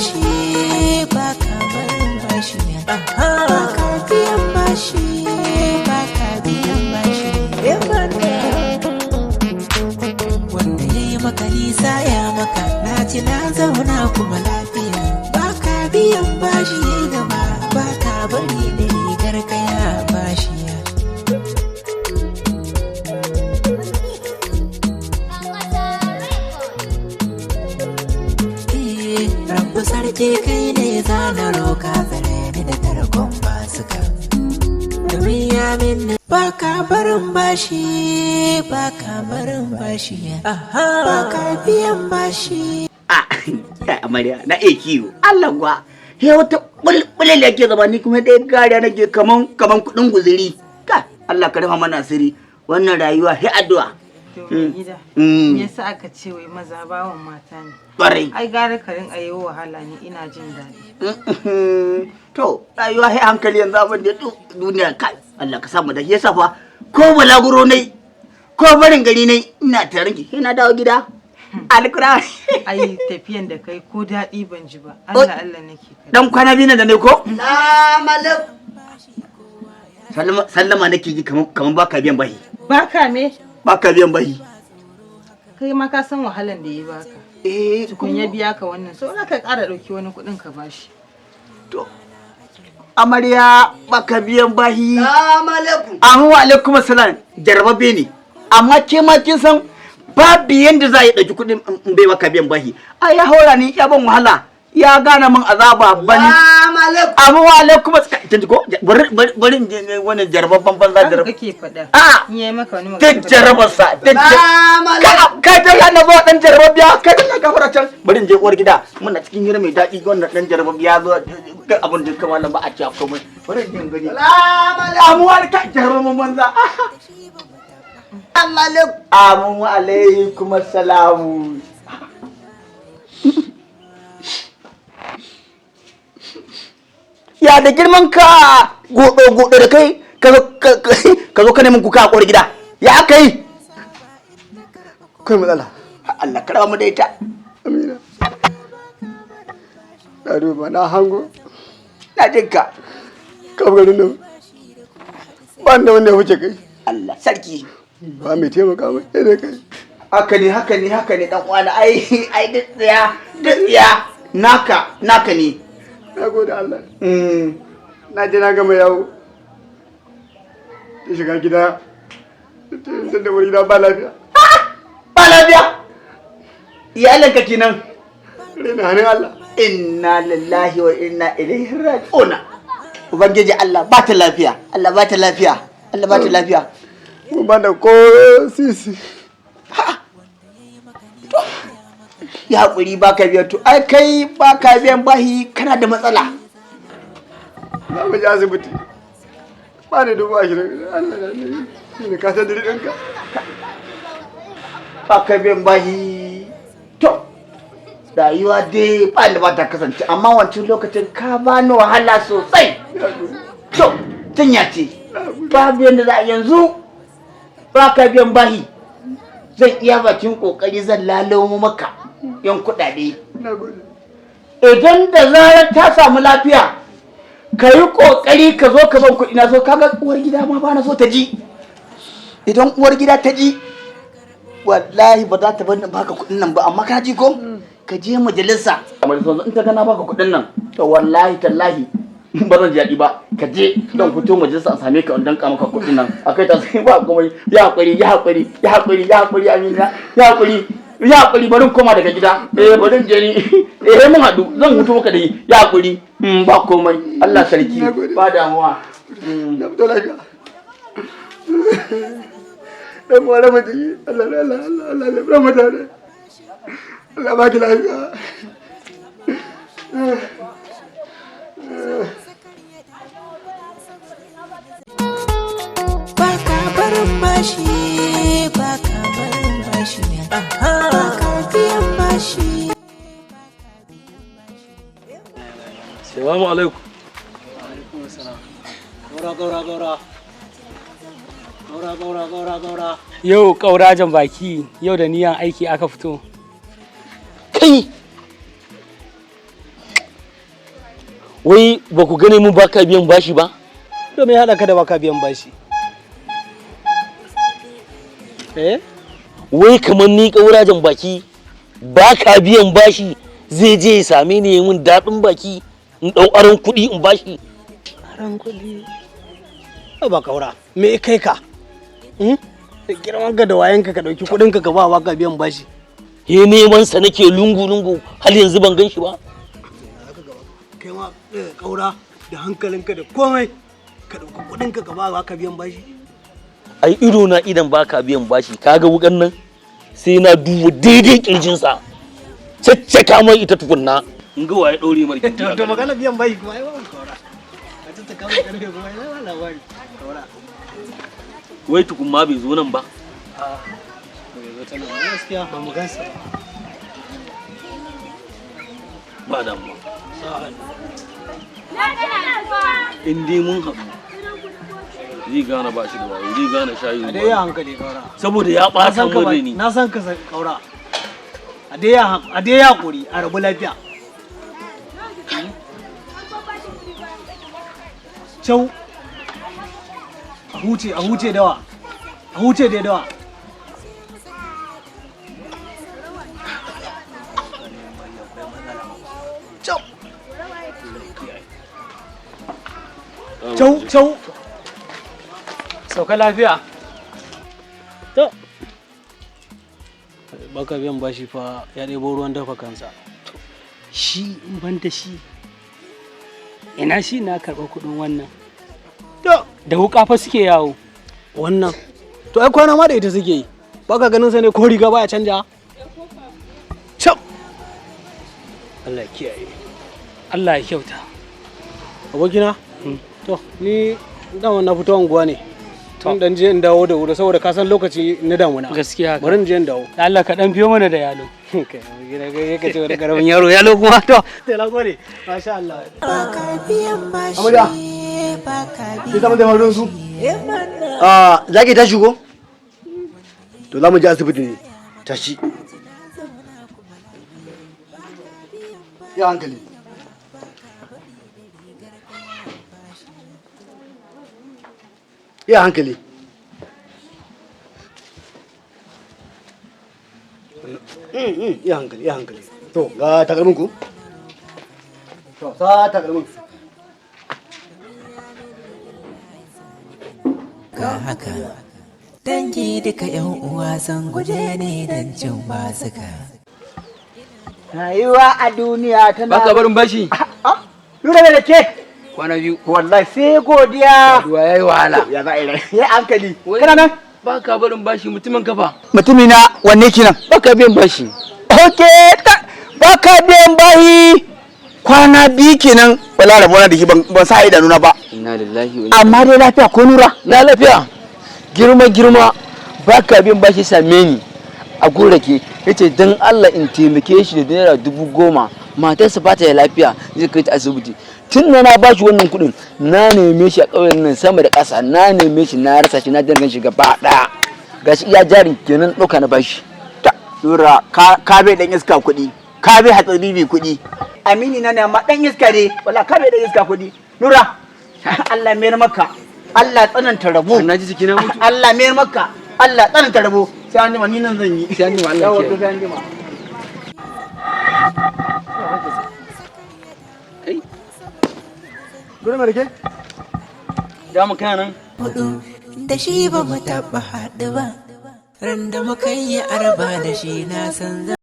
bashi baka barin bashi baka biyan bashi baka biyan bashi wanda ya yi maka nisa ya maka na ci na zauna kuma lafiya baka biyan bashi ya yi gaba baka bari da rigar kaya bashi sarki kai ne zana roka tsare ni da tarkon basuka domin ya minni baka barin bashi baka barin bashi baka biyan bashi amarya na kiwo Allah gwa he wata bulbulele yake zama ni kuma dai gariya nake kaman kudin guzuri ka Allah ka rufa mana asiri wannan rayuwa he addu'a gida me yasa aka ce wai maza bawan mata ne ƙwarai ai gara ka rinka yi wahala ne ina jin daɗi to rayuwa sai hankali yanzu abin da duniya kai Allah ka samu da yasa fa ko balaguro ne ko barin gari ne ina tarin ki ina dawo gida alkura ai tafiyan da kai ko daɗi ban ji ba Allah Allah nake kai dan kwana biyu da ne ko sallama nake ji kaman baka biyan bahi baka me baka biyan bahi kai ma ka san wahalan da ya baka tukun ya biya ka wannan so na ka ƙara ɗauki wani kuɗin ka bashi to amarya baka biyan bahi assalamu alaikum assalam jarbabe ne amma ke ma kin san babu yanda za yi ɗauki kuɗin in bai baka biyan bahi ai ya haura ni ya ban wahala ya gana min azaba bani assalamu alaikum kin ko bari wannan jarbabban banza jarab kake faɗa in yayi maka wani magana jarabarsa ka ta yana zo dan jarababiya kai da gafara can bari in je uwar gida muna cikin hira mai daɗi wannan dan jarababiya zo abin da kamar ba a ci komai bari in gani assalamu alaikum jarababban banza assalamu alaikum assalamu ya da girman ka godo da kai ka zo ka neman kuka a ƙwar gida ya aka yi kai matsala Allah karawa mu da ita amina na duba na hango na jinka kamgarin nan ban da wanda ya wuce kai Allah sarki ba mai taimaka mai da kai haka ne dan uwana ai duk tsaya naka ne na gode Allah na je na gama yawo ta shiga gida da wani gida ba lafiya iyalanka kenan rena hannun Allah inna lillahi wa inna ilaihi raji'un ubangiji Allah ba ta lafiya mun ba da ko sisi ya haƙuri ba ka biyan to ai kai ba ka biyan bahi kana da matsala za mu je asibiti ba ne 20,000 Allah ne ka san dare ɗinka ba ka biyan bahi to rayuwa dai ba da ba ta kasance amma wancan lokacin ka ba ni wahala sosai to jinya ce ba biyan da za a yanzu ba ka biyan bahi zan iya bakin kokari zan lalawo maka yan kuɗaɗe. Idan da zarar ta samu lafiya, ka yi ƙoƙari ka zo ka ban kuɗi na so kaga uwar gida ma ba na so ta ji. Idan uwar gida ta ji, wallahi ba za ta bar baka kuɗin nan ba amma ka ji ko? Ka je majalisa. Kamar so in ta gana baka kuɗin nan, to wallahi tallahi ba zan ji daɗi ba. Ka je don fito majalisa a same ka in danka maka kuɗin nan. Akai ta sai ba komai. Ya haƙuri Amina. Ya haƙuri barin koma daga gida barin je ni mun haɗu zan hutu maka da yi ya haƙuri ba komai Allah sarki ba damuwa na fito lafiya dan mu rama ji Allah ya rama tare Allah ba ki lafiya baka barin bashi baka barin bashi Salamu alaikum. Yau ƙaurajen baki yau da niyan aiki aka fito. Wai ba ku gane mun baka biyan bashi ba? To me haɗa ka da baka biyan bashi? Wai kamar ni ƙaurajen baki baka biyan bashi zai je ya same ni ya mun daɗin baki in ɗau aron kuɗi in bashi. Aron kuɗi? Ba kaura, me kai ka? Girman ka da wayanka ka ɗauki kuɗinka ka ba baka biyan bashi. He neman sa nake lungu-lungu har yanzu ban gan shi ba. Kai ma kaura da hankalinka da komai ka ɗauki kuɗinka ka ba baka biyan bashi. Ai ido na idan baka biyan bashi kaga wukan nan sai na duba daidai kirjinsa caccaka mai ita tukunna in ga waye ɗore mar gindi. To magana biyan bashi kuma ai ba kaura. A caccaka mai karfe kuma ai ba labari kaura. Wai tukun ma bai zo nan ba. Bai zo ta nan gaskiya ba mu gansa ba. Ba damuwa. In dai mun haɗu zai gane ba shi da wayo zai gane shayi a dai ya hankali kaura saboda ya ɓata min rai ne. Na san ka kaura a dai ya hakuri a rabu lafiya. Cau a huce dawa a huce dai dawa. Cau sauka lafiya. To baka biyan bashi fa ya ɗebo ruwan dafa kansa. Shi in ban da shi ina shi na karɓar kuɗin wannan To da wuƙa fa suke yawo. wannan to ai kwana ma da ita suke yi, baka ganin sa ne ko riga baya canja. Cap Allah ya kiyaye. Allah ya kyauta. Abokina to ni dama na fito unguwa ne. Tun dan je in dawo da wuri saboda ka san lokaci na damuna. Gaskiya bari in je in dawo. Allah ka dan biyo mana da yalo. Kai gida ga yake cewa karamin yalo kuma to sai la gode masha Allah. Baka biyan bashi. Amarya. Baka Ki zama da marin su. biyan. Zaki tashi ko? To za mu je asibiti ne. Tashi. Ya hankali. Ya hankali. Ya hankali, ya hankali. To, ga takalmin ku. To, sa takalmin. Ga haka, dangi duka yan uwa san guje ne don cin basuka. Rayuwa a duniya tana... Baka barin bashi. Lura da ke. Kwana biyu. Wallahi sai godiya. Ruwa yayi wahala. Ya za a yi ya hankali. Kana nan? Baka barin bashi mutumin kafa. Mutumina wanne kinan? Baka biyan bashi. Baka biyan bahi. Kwana biyu kenan wala rabona da shi ban sa idanuna ba. Inna lillahi wa inna Amma dai lafiya ko nura? na lafiya. Girma baka biyan bashi same ni a gurake yace dan Allah in taimake shi da naira 10,000 matarsa ba ta da lafiya zai kai ta asibiti. Tun da na bashi wannan kuɗin na neme shi a ƙauyen nan sama da ƙasa na neme shi na rasa shi na dangan shi gaba ɗaya gashi iya jarin kenan ɗauka na bashi. Nura ka bai dan iska kuɗi. Ka bai hatsari kuɗi. Amini na ne amma dan iska ne. Wala ka bai dan iska kuɗi. Nura Allah mayar maka. Allah tsananta rabo. Na ji jikina mutu. Allah mayar maka. Allah tsananta rabo. Sai an jima ni nan zan yi. Sai an jima Allah Yawa, ke. to sai an jima. Gure mai rike? Da mu kana nan. Hudu da shi ba mu taɓa haɗu ba. Ran da muka yi arba da shi na san